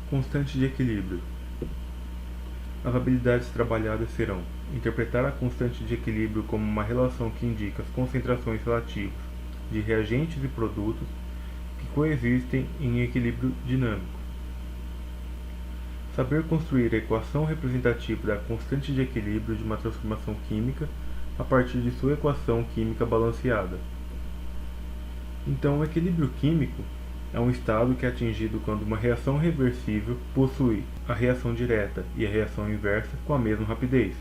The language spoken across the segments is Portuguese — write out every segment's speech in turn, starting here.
Constante de equilíbrio. As habilidades trabalhadas serão: interpretar a constante de equilíbrio como uma relação que indica as concentrações relativas de reagentes e produtos que coexistem em equilíbrio dinâmico. Saber construir a equação representativa da constante de equilíbrio de uma transformação química a partir de sua equação química balanceada. Então, o equilíbrio químico é um estado que é atingido quando uma reação reversível possui a reação direta e a reação inversa com a mesma rapidez.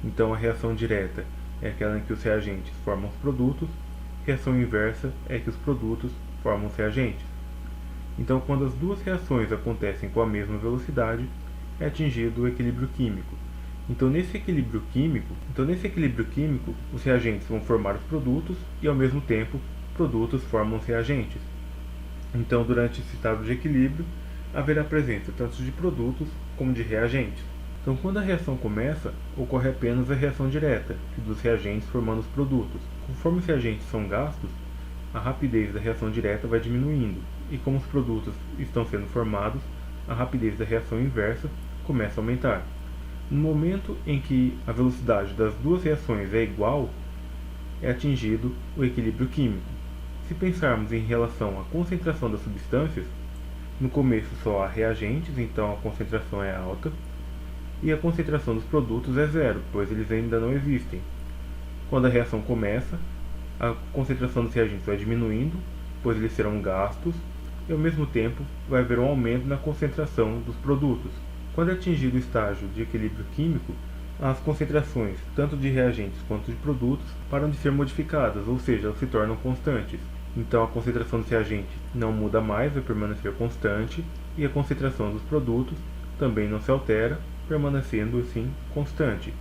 Então, a reação direta é aquela em que os reagentes formam os produtos, a reação inversa é que os produtos formam os reagentes. Então, quando as duas reações acontecem com a mesma velocidade, é atingido o equilíbrio químico. Então, nesse equilíbrio químico, os reagentes vão formar os produtos e, ao mesmo tempo, produtos formam os reagentes. Então, durante esse estado de equilíbrio, haverá presença tanto de produtos como de reagentes. Então, quando a reação começa, ocorre apenas a reação direta, dos reagentes formando os produtos. Conforme os reagentes são gastos, a rapidez da reação direta vai diminuindo, e como os produtos estão sendo formados, a rapidez da reação inversa começa a aumentar. No momento em que a velocidade das duas reações é igual, é atingido o equilíbrio químico. Se pensarmos em relação à concentração das substâncias, no começo só há reagentes, então a concentração é alta, e a concentração dos produtos é zero, pois eles ainda não existem. Quando a reação começa, a concentração dos reagentes vai diminuindo, pois eles serão gastos, e ao mesmo tempo vai haver um aumento na concentração dos produtos. Quando é atingido o estágio de equilíbrio químico, as concentrações, tanto de reagentes quanto de produtos, param de ser modificadas, ou seja, elas se tornam constantes. Então a concentração dos reagentes não muda mais, vai permanecer constante, e a concentração dos produtos também não se altera, permanecendo assim constante.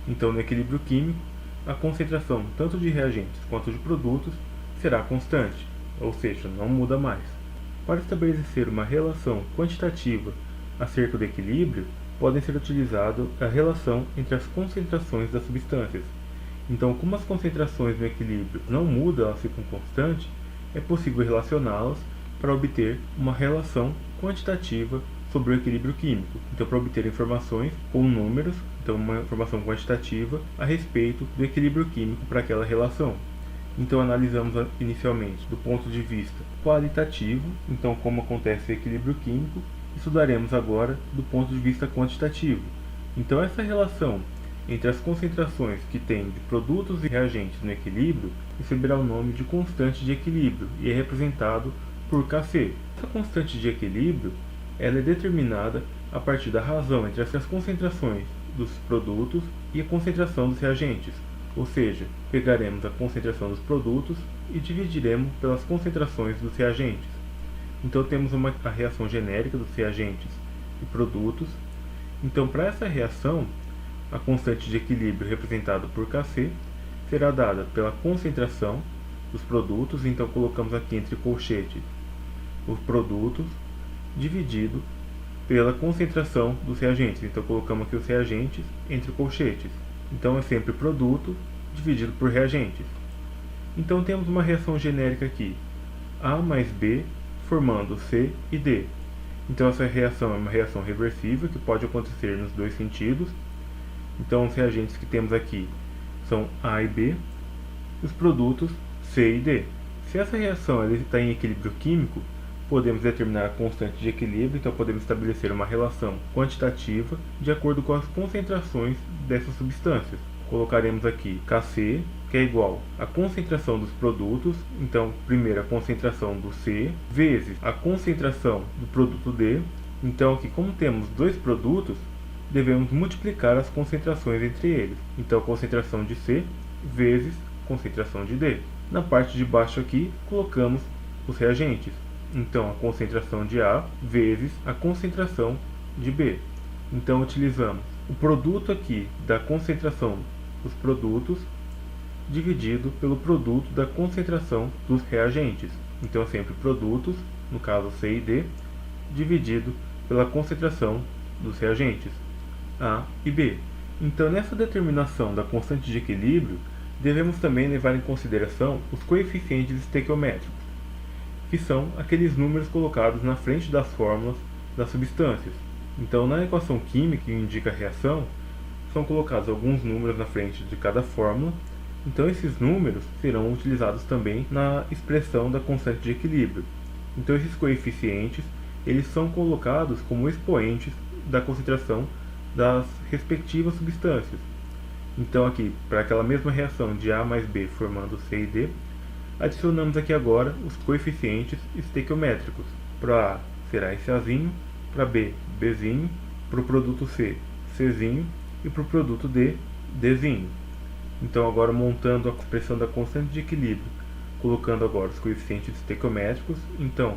Então, no equilíbrio químico, a concentração tanto de reagentes quanto de produtos será constante, ou seja, não muda mais. Para estabelecer uma relação quantitativa acerca do equilíbrio, podem ser utilizadas a relação entre as concentrações das substâncias. Então, como as concentrações no equilíbrio não mudam, elas ficam constantes, é possível relacioná-las para obter uma relação quantitativa sobre o equilíbrio químico. Então, para obter informações com números, então uma informação quantitativa a respeito do equilíbrio químico para aquela relação. Então, analisamos inicialmente do ponto de vista qualitativo, então como acontece o equilíbrio químico, estudaremos agora do ponto de vista quantitativo. Então, essa relação entre as concentrações que tem de produtos e reagentes no equilíbrio receberá o nome de constante de equilíbrio e é representado por Kc. Essa constante de equilíbrio ela é determinada a partir da razão entre as concentrações dos produtos e a concentração dos reagentes, ou seja, pegaremos a concentração dos produtos e dividiremos pelas concentrações dos reagentes. Então temos a reação genérica dos reagentes e produtos. Então, para essa reação, a constante de equilíbrio representada por Kc será dada pela concentração dos produtos, então colocamos aqui entre colchetes os produtos, dividido pela concentração dos reagentes. Então colocamos aqui os reagentes entre colchetes. Então é sempre produto dividido por reagentes. Então temos uma reação genérica aqui, A mais B formando C e D. Então essa reação é uma reação reversível que pode acontecer nos dois sentidos. Então os reagentes que temos aqui são A e B, os produtos C e D. Se essa reação está em equilíbrio químico, podemos determinar a constante de equilíbrio, então podemos estabelecer uma relação quantitativa de acordo com as concentrações dessas substâncias. Colocaremos aqui Kc, que é igual à concentração dos produtos, então primeiro a concentração do C, vezes a concentração do produto D. Então aqui, como temos dois produtos, devemos multiplicar as concentrações entre eles. Então a concentração de C vezes a concentração de D. Na parte de baixo aqui, colocamos os reagentes. Então, a concentração de A vezes a concentração de B. Então, utilizamos o produto aqui da concentração dos produtos dividido pelo produto da concentração dos reagentes. Então, é sempre produtos, no caso C e D, dividido pela concentração dos reagentes, A e B. Então, nessa determinação da constante de equilíbrio, devemos também levar em consideração os coeficientes estequiométricos, que são aqueles números colocados na frente das fórmulas das substâncias. Então, na equação química que indica a reação, são colocados alguns números na frente de cada fórmula. Então, esses números serão utilizados também na expressão da constante de equilíbrio. Então, esses coeficientes eles são colocados como expoentes da concentração das respectivas substâncias. Então, aqui, para aquela mesma reação de A mais B formando C e D, adicionamos aqui agora os coeficientes estequiométricos. Para A será SAzinho, para B, Bzinho, para o produto C, Czinho e para o produto D, Dzinho. Então, agora montando a expressão da constante de equilíbrio, colocando agora os coeficientes estequiométricos, então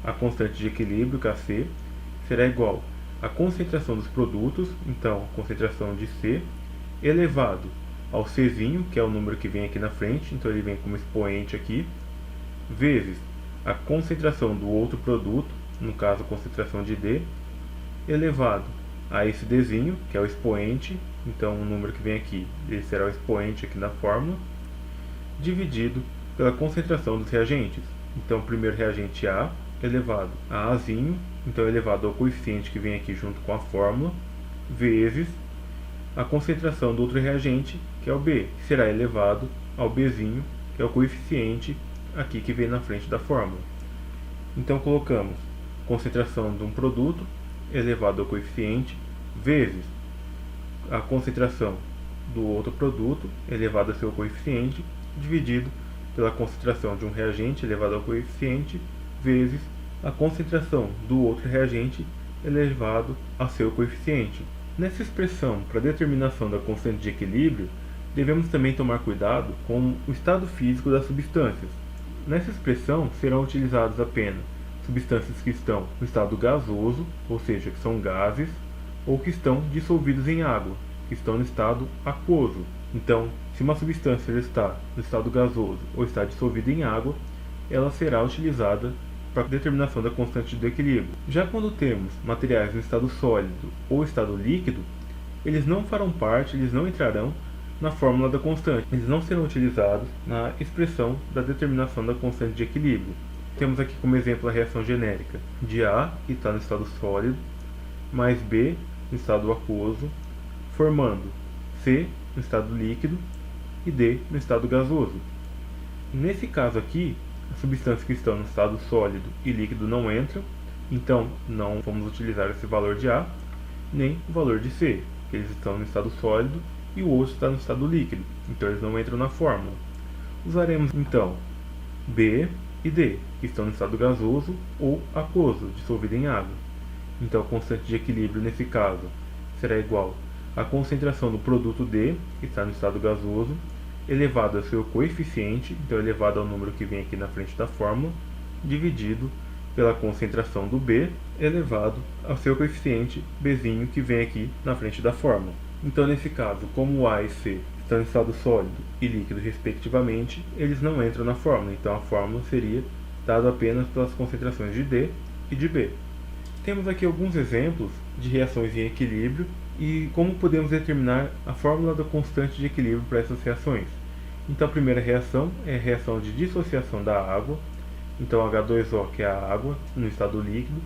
a constante de equilíbrio, Kc, será igual à concentração dos produtos, então a concentração de C, elevado ao Czinho, que é o número que vem aqui na frente, então ele vem como expoente aqui, vezes a concentração do outro produto, no caso a concentração de D, elevado a esse Dzinho, que é o expoente, então o número que vem aqui, ele será o expoente aqui na fórmula, dividido pela concentração dos reagentes. Então, o primeiro reagente A elevado a Azinho, então elevado ao coeficiente que vem aqui junto com a fórmula, vezes a concentração do outro reagente, que é o B, que será elevado ao Bzinho, que é o coeficiente aqui que vem na frente da fórmula. Então, colocamos concentração de um produto elevado ao coeficiente, vezes a concentração do outro produto elevado ao seu coeficiente, dividido pela concentração de um reagente elevado ao coeficiente, vezes a concentração do outro reagente elevado a seu coeficiente. Nessa expressão, para determinação da constante de equilíbrio, devemos também tomar cuidado com o estado físico das substâncias. Nessa expressão, serão utilizadas apenas substâncias que estão no estado gasoso, ou seja, que são gases, ou que estão dissolvidos em água, que estão no estado aquoso. Então, se uma substância está no estado gasoso ou está dissolvida em água, ela será utilizada para a determinação da constante do equilíbrio. Já quando temos materiais no estado sólido ou estado líquido, eles não farão parte, eles não entrarão na fórmula da constante. Eles não serão utilizados na expressão da determinação da constante de equilíbrio. Temos aqui como exemplo a reação genérica de A, que está no estado sólido, mais B no estado aquoso, formando C no estado líquido e D no estado gasoso. Nesse caso aqui, as substâncias que estão no estado sólido e líquido não entram, então não vamos utilizar esse valor de A, nem o valor de C, porque eles estão no estado sólido e o outro está no estado líquido, então eles não entram na fórmula. Usaremos então B e D, que estão no estado gasoso ou aquoso, dissolvido em água. Então a constante de equilíbrio nesse caso será igual à concentração do produto D, que está no estado gasoso, elevado ao seu coeficiente, então elevado ao número que vem aqui na frente da fórmula, dividido pela concentração do B, elevado ao seu coeficiente Bzinho, que vem aqui na frente da fórmula. Então, nesse caso, como A e C estão em estado sólido e líquido respectivamente, eles não entram na fórmula, então a fórmula seria dada apenas pelas concentrações de D e de B. Temos aqui alguns exemplos de reações em equilíbrio e como podemos determinar a fórmula da constante de equilíbrio para essas reações. Então a primeira reação é a reação de dissociação da água. Então H2O, que é a água, no estado líquido,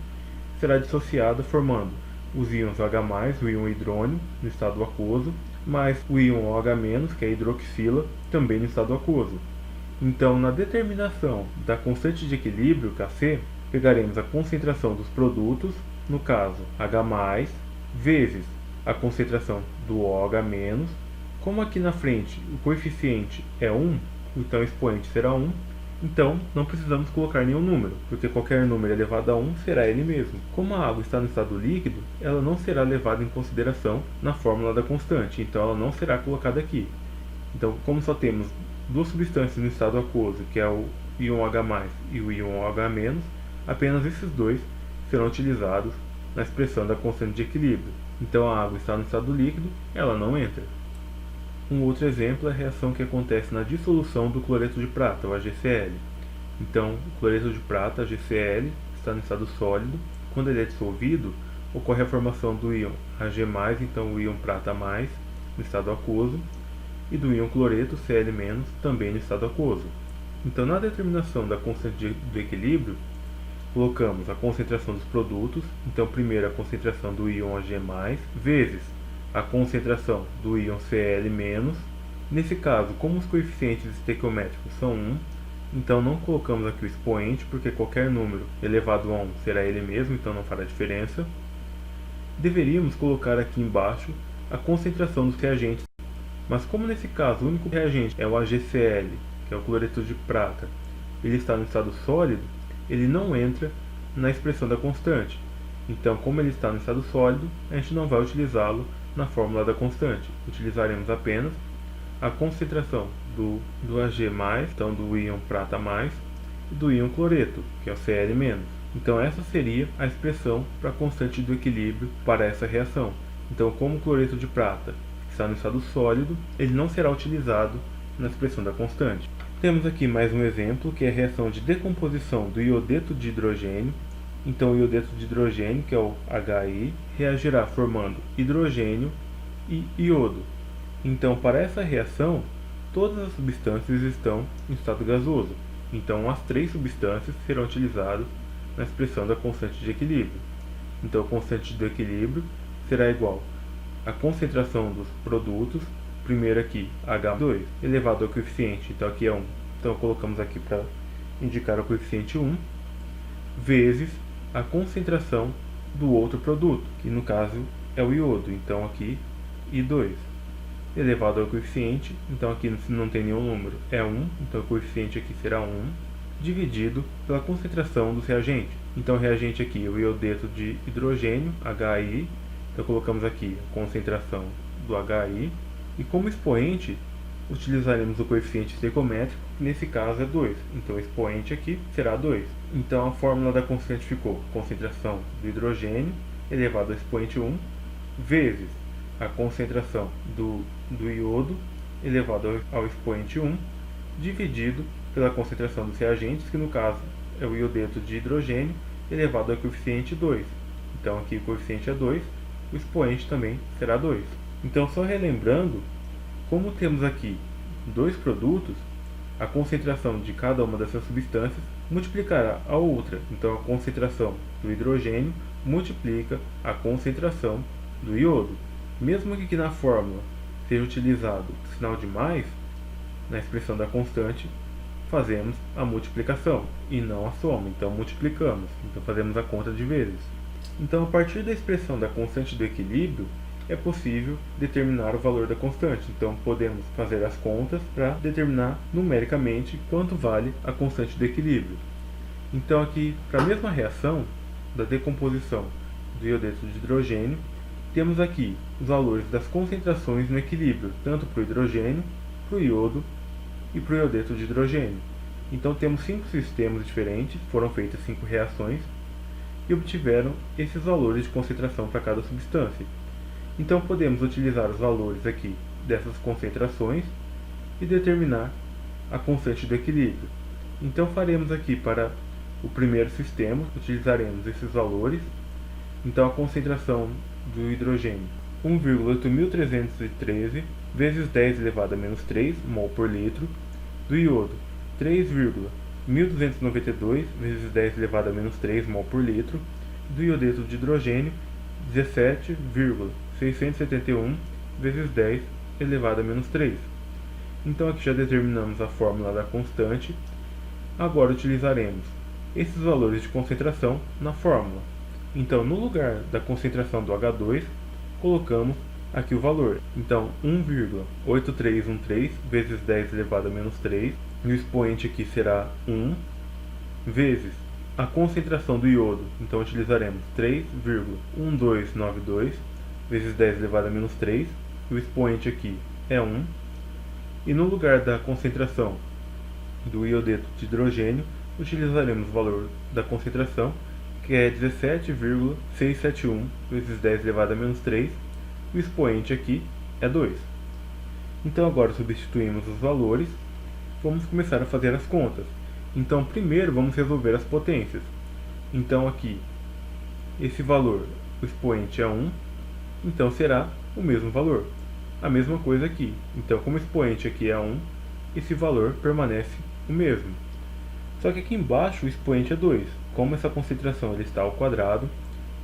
será dissociada formando os íons H+, o íon hidrônio, no estado aquoso, mais o íon OH-, que é a hidroxila, também no estado aquoso. Então, na determinação da constante de equilíbrio, Kc, pegaremos a concentração dos produtos, no caso H+, vezes a concentração do OH-, como aqui na frente o coeficiente é 1, então o expoente será 1, então não precisamos colocar nenhum número, porque qualquer número elevado a 1 será ele mesmo. Como a água está no estado líquido, ela não será levada em consideração na fórmula da constante, então ela não será colocada aqui. Então, como só temos duas substâncias no estado aquoso, que é o íon H+, e o íon OH-, apenas esses dois serão utilizados na expressão da constante de equilíbrio. Então a água está no estado líquido, ela não entra. Um outro exemplo é a reação que acontece na dissolução do cloreto de prata, o AgCl. Então, o cloreto de prata, AgCl, está no estado sólido. Quando ele é dissolvido, ocorre a formação do íon Ag+, então o íon prata+, no estado aquoso, e do íon cloreto, Cl-, também no estado aquoso. Então, na determinação da constante do equilíbrio, colocamos a concentração dos produtos, então primeiro a concentração do íon Ag+, vezes a concentração do íon Cl-. Nesse caso, como os coeficientes estequiométricos são 1, então não colocamos aqui o expoente, porque qualquer número elevado a 1 será ele mesmo, então não fará diferença. Deveríamos colocar aqui embaixo a concentração dos reagentes, mas como nesse caso o único reagente é o AgCl, que é o cloreto de prata, ele está no estado sólido, ele não entra na expressão da constante. Então, como ele está no estado sólido, a gente não vai utilizá-lo na fórmula da constante. Utilizaremos apenas a concentração do Ag+, então do íon prata+, e do íon cloreto, que é o Cl-. Então essa seria a expressão para a constante do equilíbrio para essa reação. Então, como o cloreto de prata está no estado sólido, ele não será utilizado na expressão da constante. Temos aqui mais um exemplo, que é a reação de decomposição do iodeto de hidrogênio. Então o iodeto de hidrogênio, que é o HI, reagirá formando hidrogênio e iodo. Então, para essa reação, todas as substâncias estão em estado gasoso. Então, as três substâncias serão utilizadas na expressão da constante de equilíbrio. Então, a constante do equilíbrio será igual à concentração dos produtos, primeiro aqui H2, elevado ao coeficiente, então aqui é 1. Então, colocamos aqui para indicar o coeficiente 1, vezes a concentração do outro produto, que no caso é o iodo, então aqui I2. Elevado ao coeficiente, então aqui não tem nenhum número, é 1, então o coeficiente aqui será 1, dividido pela concentração dos reagentes. Então o reagente aqui é o iodeto de hidrogênio, HI, então colocamos aqui a concentração do HI, e como expoente utilizaremos o coeficiente estequiométrico, que nesse caso é 2, então o expoente aqui será 2. Então a fórmula da constante ficou concentração do hidrogênio elevado ao expoente 1, vezes a concentração do iodo elevado ao expoente 1, dividido pela concentração dos reagentes, que no caso é o iodeto de hidrogênio elevado ao coeficiente 2. Então aqui o coeficiente é 2, o expoente também será 2. Então, só relembrando, como temos aqui dois produtos, a concentração de cada uma dessas substâncias multiplicará a outra. Então a concentração do hidrogênio multiplica a concentração do iodo. Mesmo que aqui na fórmula seja utilizado o sinal de mais, na expressão da constante, fazemos a multiplicação e não a soma, então multiplicamos, então fazemos a conta de vezes. Então, a partir da expressão da constante do equilíbrio, é possível determinar o valor da constante. Então, podemos fazer as contas para determinar numericamente quanto vale a constante do equilíbrio. Então, aqui, para a mesma reação da decomposição do iodeto de hidrogênio, temos aqui os valores das concentrações no equilíbrio, tanto para o hidrogênio, para o iodo e para o iodeto de hidrogênio. Então temos 5 sistemas diferentes, foram feitas 5 reações e obtiveram esses valores de concentração para cada substância. Então podemos utilizar os valores aqui dessas concentrações e determinar a constante do equilíbrio. Então faremos aqui para o primeiro sistema, utilizaremos esses valores. Então a concentração do hidrogênio 1,8313 vezes 10 elevado a menos 3 mol por litro, do iodo 3,1292 vezes 10 elevado a menos 3 mol por litro, do iodeto de hidrogênio 17,671 vezes 10 elevado a menos 3. Então aqui já determinamos a fórmula da constante. Agora utilizaremos esses valores de concentração na fórmula. Então, no lugar da concentração do H2, colocamos aqui o valor. Então, 1,8313 vezes 10 elevado a menos 3, e o expoente aqui será 1, vezes a concentração do iodo. Então, utilizaremos 3,1292 vezes 10 elevado a menos 3, e o expoente aqui é 1. E no lugar da concentração do iodeto de hidrogênio, utilizaremos o valor da concentração, que é 17,671 vezes 10 elevado a menos 3, e o expoente aqui é 2. Então agora substituímos os valores, vamos começar a fazer as contas. Então primeiro vamos resolver as potências. Então aqui, esse valor, o expoente é 1, então será o mesmo valor. A mesma coisa aqui, então como o expoente aqui é 1, esse valor permanece o mesmo. Só que aqui embaixo o expoente é 2, como essa concentração ela está ao quadrado,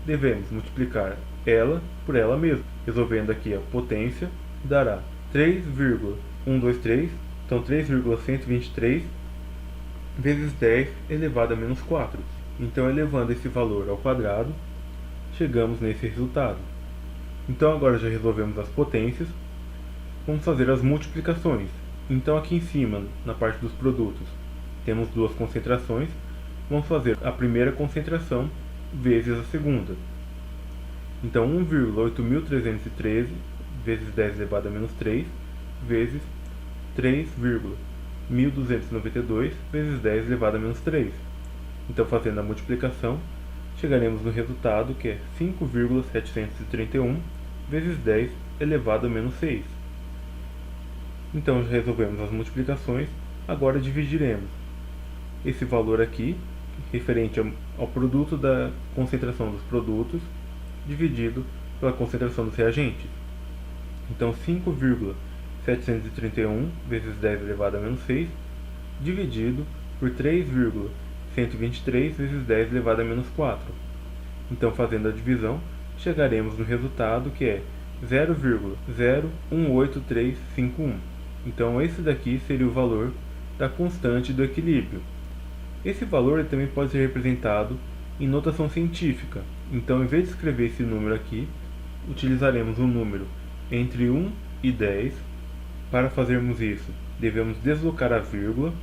devemos multiplicar ela por ela mesma. Resolvendo aqui a potência, dará 3,123, então 3,123 vezes 10 elevado a menos 4. Então, elevando esse valor ao quadrado, chegamos nesse resultado. Então, agora já resolvemos as potências, vamos fazer as multiplicações. Então, aqui em cima, na parte dos produtos, temos duas concentrações. Vamos fazer a primeira concentração vezes a segunda. Então, 1,8313 vezes 10 elevado a menos 3 vezes 3,1292 vezes 10 elevado a menos 3. Então, fazendo a multiplicação, chegaremos no resultado que é 5,731 vezes 10 elevado a menos 6. Então, já resolvemos as multiplicações, agora dividiremos esse valor aqui, referente ao produto da concentração dos produtos, dividido pela concentração dos reagentes. Então, 5,731 vezes 10 elevado a menos 6, dividido por 3,123 vezes 10 elevado a menos 4. Então, fazendo a divisão, chegaremos no resultado que é 0,018351. Então, esse daqui seria o valor da constante do equilíbrio. Esse valor também pode ser representado em notação científica. Então, em vez de escrever esse número aqui, utilizaremos um número entre 1 e 10. Para fazermos isso, devemos deslocar a vírgula.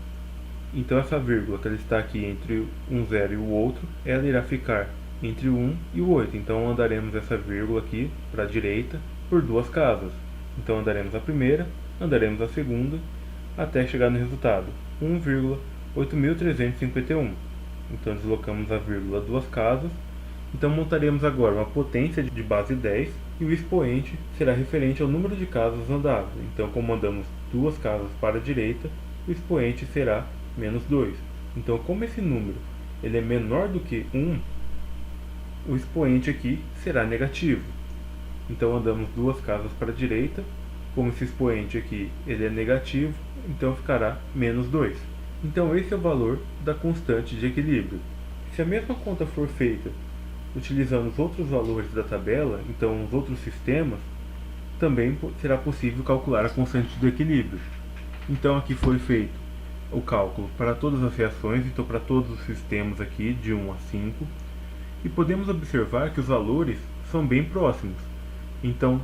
Então, essa vírgula que ela está aqui entre um zero e o outro, ela irá ficar entre o 1 e o 8. Então, andaremos essa vírgula aqui para a direita por duas casas. Então, andaremos a primeira, andaremos a segunda, até chegar no resultado 1,8351. Então, deslocamos a vírgula duas casas. Então, montaremos agora uma potência de base 10 e o expoente será referente ao número de casas andadas. Então, como andamos duas casas para a direita, o expoente será menos 2. Então, como esse número ele é menor do que 1, o expoente aqui será negativo. Então, andamos duas casas para a direita, como esse expoente aqui ele é negativo, então ficará menos 2. Então, esse é o valor da constante de equilíbrio. Se a mesma conta for feita utilizando os outros valores da tabela, então os outros sistemas, também será possível calcular a constante do equilíbrio. Então, aqui foi feito o cálculo para todas as reações, então para todos os sistemas aqui, de 1 a 5, e podemos observar que os valores são bem próximos. Então,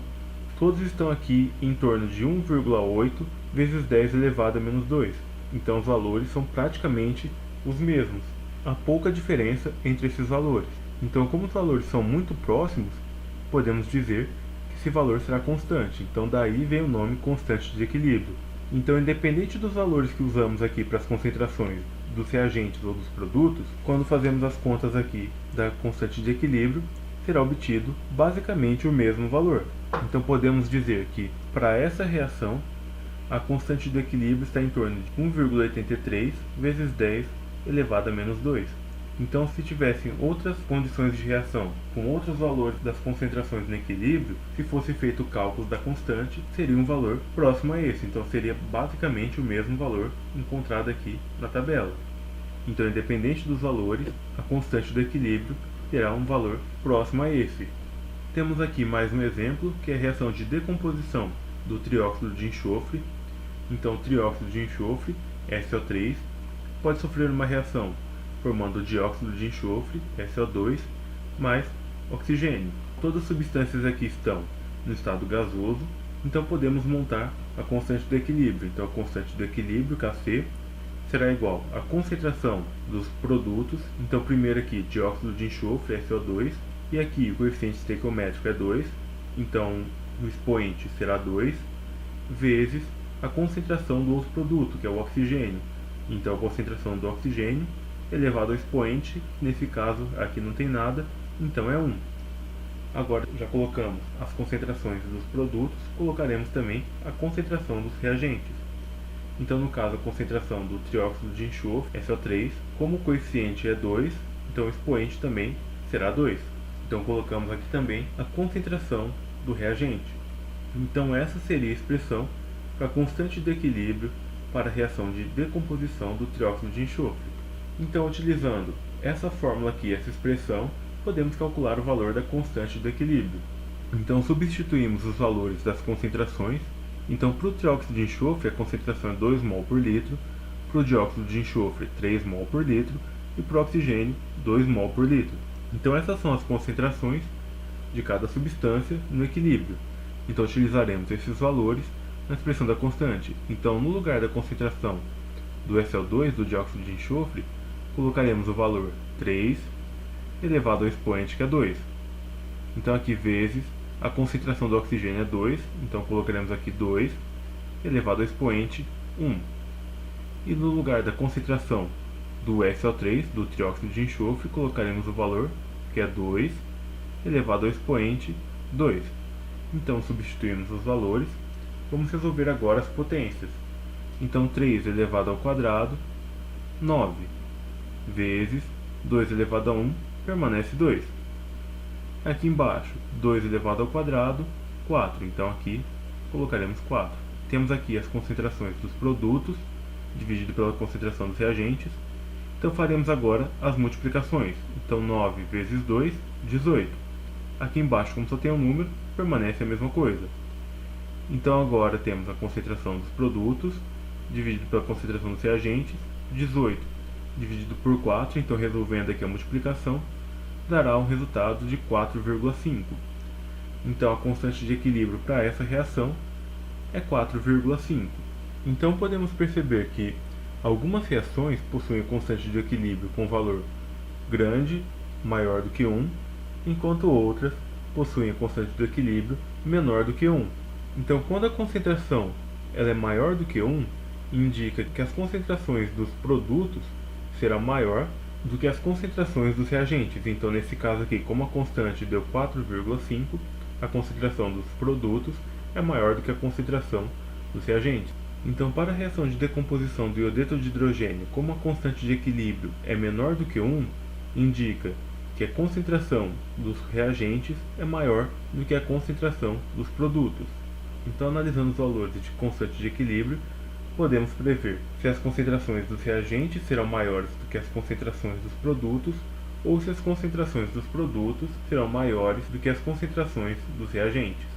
todos estão aqui em torno de 1,8 vezes 10 elevado a menos 2. Então, os valores são praticamente os mesmos. Há pouca diferença entre esses valores. Então, como os valores são muito próximos, podemos dizer que esse valor será constante. Então, daí vem o nome constante de equilíbrio. Então, independente dos valores que usamos aqui para as concentrações dos reagentes ou dos produtos, quando fazemos as contas aqui da constante de equilíbrio, será obtido basicamente o mesmo valor. Então, podemos dizer que para essa reação, a constante do equilíbrio está em torno de 1,83 vezes 10 elevado a menos 2. Então, se tivessem outras condições de reação com outros valores das concentrações no equilíbrio, se fosse feito o cálculo da constante, seria um valor próximo a esse. Então, seria basicamente o mesmo valor encontrado aqui na tabela. Então, independente dos valores, a constante do equilíbrio terá um valor próximo a esse. Temos aqui mais um exemplo, que é a reação de decomposição do trióxido de enxofre. Então, o trióxido de enxofre, SO3, pode sofrer uma reação formando dióxido de enxofre, SO2, mais oxigênio. Todas as substâncias aqui estão no estado gasoso, então podemos montar a constante do equilíbrio. Então, a constante do equilíbrio, Kc, será igual à concentração dos produtos. Então, primeiro aqui, dióxido de enxofre, SO2, e aqui o coeficiente estequiométrico é 2, então o expoente será 2, vezes a concentração do outro produto, que é o oxigênio. Então, a concentração do oxigênio elevado ao expoente, nesse caso aqui não tem nada, então é 1. Agora já colocamos as concentrações dos produtos, colocaremos também a concentração dos reagentes. Então, no caso, a concentração do trióxido de enxofre, SO3, como o coeficiente é 2, então o expoente também será 2. Então, colocamos aqui também a concentração do reagente. Então, essa seria a expressão para a constante de equilíbrio para a reação de decomposição do trióxido de enxofre. Então, utilizando essa fórmula aqui, essa expressão, podemos calcular o valor da constante do equilíbrio. Então, substituímos os valores das concentrações. Então, para o trióxido de enxofre, a concentração é 2 mol por litro, para o dióxido de enxofre, 3 mol por litro, e para o oxigênio, 2 mol por litro. Então, essas são as concentrações de cada substância no equilíbrio. Então, utilizaremos esses valores na expressão da constante. Então, no lugar da concentração do SO2, do dióxido de enxofre, colocaremos o valor 3 elevado ao expoente, que é 2. Então, aqui vezes a concentração do oxigênio é 2, então colocaremos aqui 2 elevado ao expoente 1. E no lugar da concentração do SO3, do trióxido de enxofre, colocaremos o valor, que é 2 elevado ao expoente 2. Então, substituímos os valores. Vamos resolver agora as potências. Então, 3 elevado ao quadrado, 9, vezes 2 elevado a 1, permanece 2. Aqui embaixo, 2 elevado ao quadrado, 4. Então, aqui colocaremos 4. Temos aqui as concentrações dos produtos, dividido pela concentração dos reagentes. Então, faremos agora as multiplicações. Então, 9 vezes 2, 18. Aqui embaixo, como só tem um número, permanece a mesma coisa. Então, agora temos a concentração dos produtos, dividido pela concentração dos reagentes, 18, dividido por 4, então resolvendo aqui a multiplicação, dará um resultado de 4,5. Então, a constante de equilíbrio para essa reação é 4,5. Então, podemos perceber que algumas reações possuem constante de equilíbrio com valor grande, maior do que 1, enquanto outras possuem a constante de equilíbrio menor do que 1. Então, quando a concentração ela é maior do que 1, indica que as concentrações dos produtos será maior do que as concentrações dos reagentes. Então, nesse caso aqui, como a constante deu 4,5, a concentração dos produtos é maior do que a concentração dos reagentes. Então, para a reação de decomposição do iodeto de hidrogênio, como a constante de equilíbrio é menor do que 1, indica que a concentração dos reagentes é maior do que a concentração dos produtos. Então, analisando os valores de constante de equilíbrio, podemos prever se as concentrações dos reagentes serão maiores do que as concentrações dos produtos, ou se as concentrações dos produtos serão maiores do que as concentrações dos reagentes.